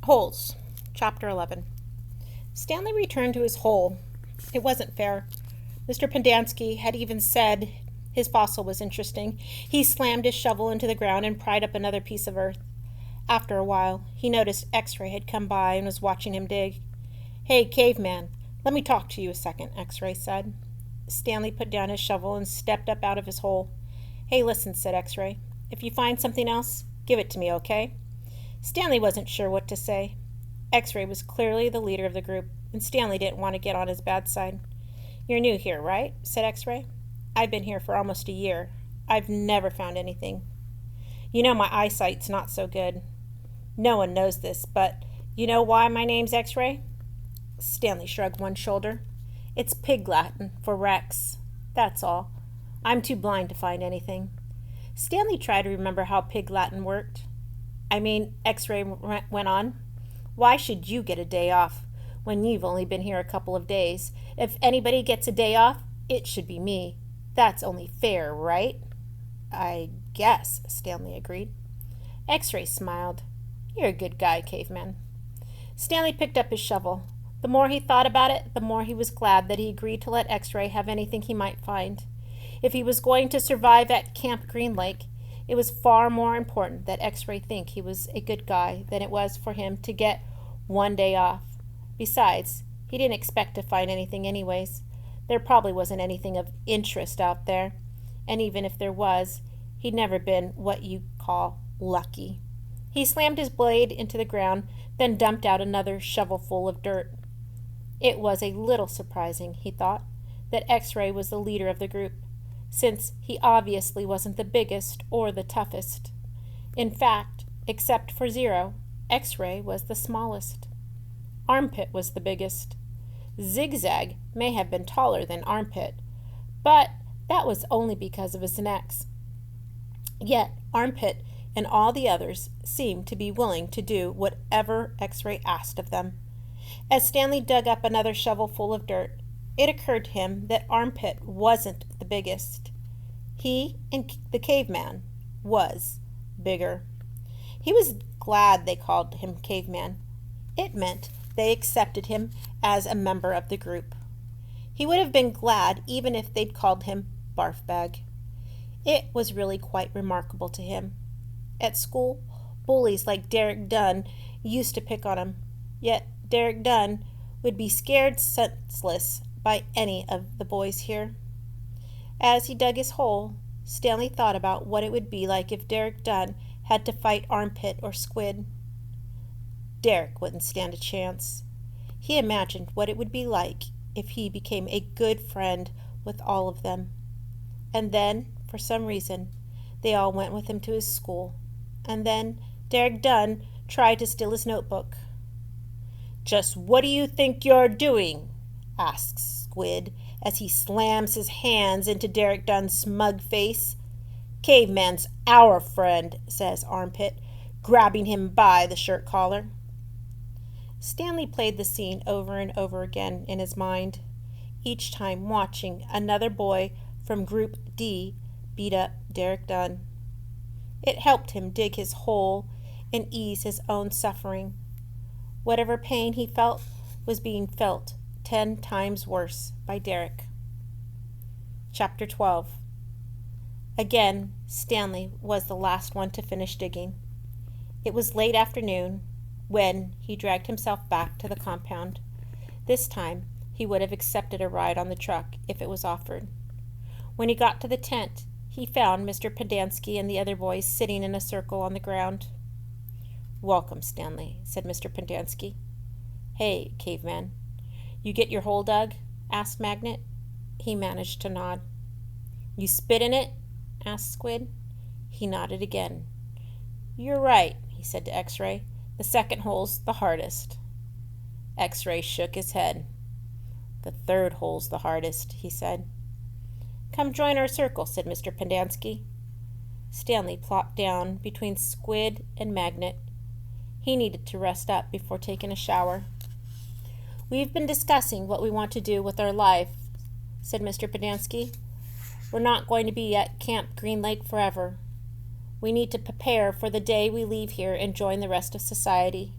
Holes. Chapter 11. Stanley returned to his hole. It wasn't fair. Mr. Pendanski had even said his fossil was interesting. He slammed his shovel into the ground and pried up another piece of earth. After a while, he noticed X-Ray had come by and was watching him dig. "Hey, caveman, let me talk to you a second," X-Ray said. Stanley put down his shovel and stepped up out of his hole. "Hey, listen," said X-Ray. "If you find something else, give it to me, okay?" Stanley wasn't sure what to say. X-Ray was clearly the leader of the group, and Stanley didn't want to get on his bad side. "You're new here, right?" said X-Ray. "I've been here for almost a year. I've never found anything. You know my eyesight's not so good. No one knows this, but you know why my name's X-Ray?" Stanley shrugged one shoulder. "It's Pig Latin for Rex. That's all. I'm too blind to find anything." Stanley tried to remember how Pig Latin worked. X-Ray went on. "Why should you get a day off when you've only been here a couple of days? If anybody gets a day off, it should be me. That's only fair, right?" "I guess," Stanley agreed. X-Ray smiled. "You're a good guy, caveman." Stanley picked up his shovel. The more he thought about it, the more he was glad that he agreed to let X-Ray have anything he might find. If he was going to survive at Camp Green Lake, it was far more important that X-Ray think he was a good guy than it was for him to get one day off. Besides, he didn't expect to find anything anyways. There probably wasn't anything of interest out there, and even if there was, he'd never been what you call lucky. He slammed his blade into the ground, then dumped out another shovelful of dirt. It was a little surprising, he thought, that X-Ray was the leader of the group, since he obviously wasn't the biggest or the toughest. In fact, except for Zero, X-Ray was the smallest. Armpit was the biggest. Zigzag may have been taller than Armpit, but that was only because of his necks. Yet Armpit and all the others seemed to be willing to do whatever X-Ray asked of them. As Stanley dug up another shovelful of dirt, it occurred to him that Armpit wasn't the biggest. He and the caveman was bigger. He was glad they called him caveman. It meant they accepted him as a member of the group. He would have been glad even if they'd called him Barfbag. It was really quite remarkable to him. At school, bullies like Derek Dunn used to pick on him, yet Derek Dunn would be scared senseless by any of the boys here. As he dug his hole, Stanley thought about what it would be like if Derek Dunn had to fight Armpit or Squid. Derek wouldn't stand a chance. He imagined what it would be like if he became a good friend with all of them. And then, for some reason, they all went with him to his school. And then Derek Dunn tried to steal his notebook. "Just what do you think you're doing?" asks Squid as he slams his hands into Derek Dunn's smug face. "Caveman's our friend," says Armpit, grabbing him by the shirt collar. Stanley played the scene over and over again in his mind, each time watching another boy from Group D beat up Derek Dunn. It helped him dig his hole and ease his own suffering. Whatever pain he felt was being felt 10 times worse by Derek. Chapter 12. Again, Stanley was the last one to finish digging. It was late afternoon when he dragged himself back to the compound. This time, he would have accepted a ride on the truck if it was offered. When he got to the tent, he found Mr. Pendanski and the other boys sitting in a circle on the ground. "Welcome, Stanley," said Mr. Pendanski. "Hey, caveman, you get your hole dug?" asked Magnet. He managed to nod. "You spit in it?" asked Squid. He nodded again. "You're right," he said to X-Ray. "The second hole's the hardest." X-Ray shook his head. "The third hole's the hardest," he said. "Come join our circle," said Mr. Pendanski. Stanley plopped down between Squid and Magnet. He needed to rest up before taking a shower. "We've been discussing what we want to do with our life," said Mr. Pendanski. "We're not going to be at Camp Green Lake forever. We need to prepare for the day we leave here and join the rest of society."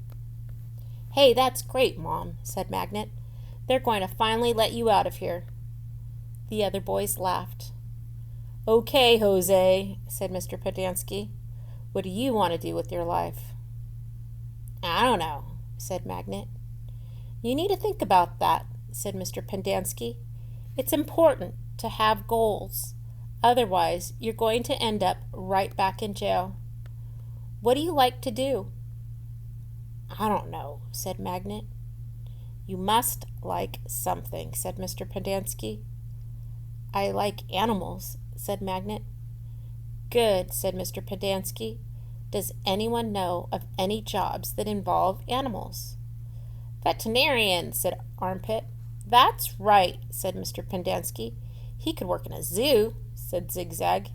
Hey, that's great, Mom, said Magnet. They're going to finally let you out of here. The other boys laughed. Okay, Jose, said Mr. Pendanski. What do you want to do with your life? I don't know, said Magnet. You need to think about that, said Mr. Pendanski. It's important to have goals. Otherwise, you're going to end up right back in jail. What do you like to do? I don't know, said Magnet. You must like something, said Mr. Pendanski. I like animals, said Magnet. Good, said Mr. Pendanski. Does anyone know of any jobs that involve animals? Veterinarian, said Armpit. That's right, said Mr. Pendanski. He could work in a zoo, said Zigzag.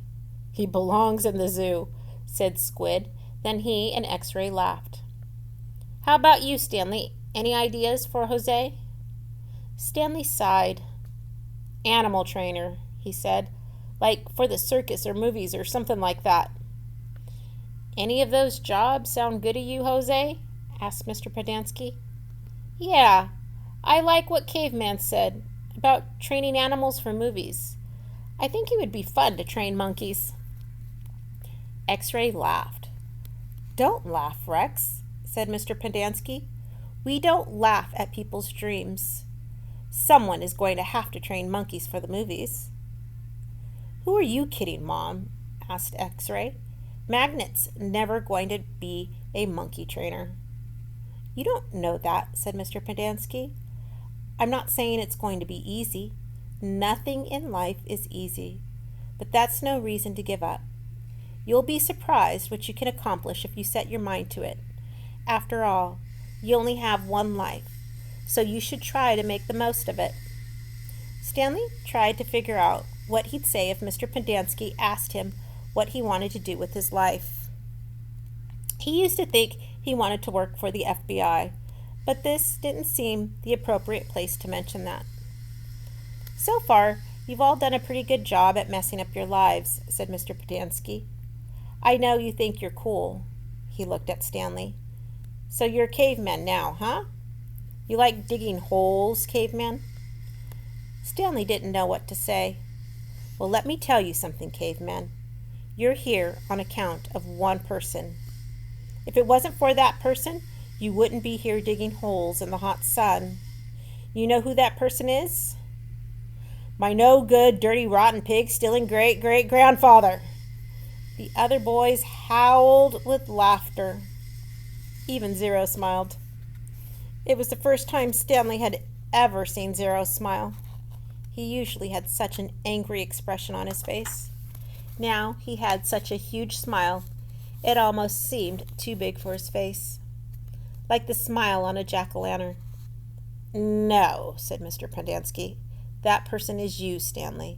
He belongs in the zoo, said Squid. Then he and X-Ray laughed. How about you, Stanley? Any ideas for Jose? Stanley sighed. Animal trainer, he said, like for the circus or movies or something like that. Any of those jobs sound good to you, Jose? Asked Mr. Pendanski. Yeah, I like what Caveman said about training animals for movies. I think it would be fun to train monkeys. X-Ray laughed. Don't laugh, Rex, said Mr. Pendanski. We don't laugh at people's dreams. Someone is going to have to train monkeys for the movies. Who are you kidding, Mom? Asked X-Ray. Magnet's never going to be a monkey trainer. You don't know that, said Mr. Pendanski. I'm not saying it's going to be easy. Nothing in life is easy. But that's no reason to give up. You'll be surprised what you can accomplish if you set your mind to it. After all, you only have one life, so you should try to make the most of it. Stanley tried to figure out what he'd say if Mr. Pendanski asked him what he wanted to do with his life. He used to think he wanted to work for the FBI, but this didn't seem the appropriate place to mention that. So far, you've all done a pretty good job at messing up your lives, said Mr. Pendanski. I know you think you're cool. He looked at Stanley. So you're cavemen now, huh? You like digging holes, caveman? Stanley didn't know what to say. Well, let me tell you something, caveman. You're here on account of one person. If it wasn't for that person, you wouldn't be here digging holes in the hot sun. You know who that person is? My no-good, dirty, rotten pig stealing great-great-grandfather. The other boys howled with laughter. Even Zero smiled. It was the first time Stanley had ever seen Zero smile. He usually had such an angry expression on his face. Now he had such a huge smile, it almost seemed too big for his face. Like the smile on a jack-o'-lantern. No, said Mr. Pendanski. That person is you, Stanley.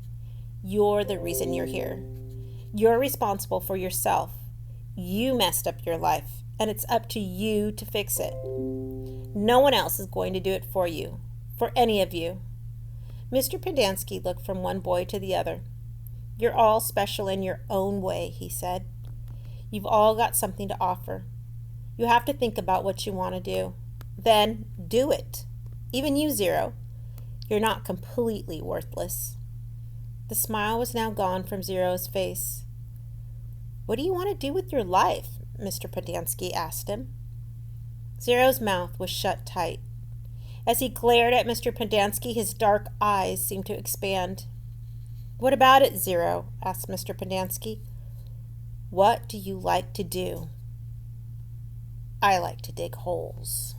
You're the reason you're here. You're responsible for yourself. You messed up your life, and it's up to you to fix it. No one else is going to do it for you, for any of you. Mr. Pendanski looked from one boy to the other. You're all special in your own way, he said. You've all got something to offer. You have to think about what you want to do. Then do it. Even you, Zero. You're not completely worthless. The smile was now gone from Zero's face. What do you want to do with your life? Mr. Pendanski asked him. Zero's mouth was shut tight. As he glared at Mr. Pendanski, his dark eyes seemed to expand. What about it, Zero? Asked Mr. Pendanski. What do you like to do? I like to dig holes.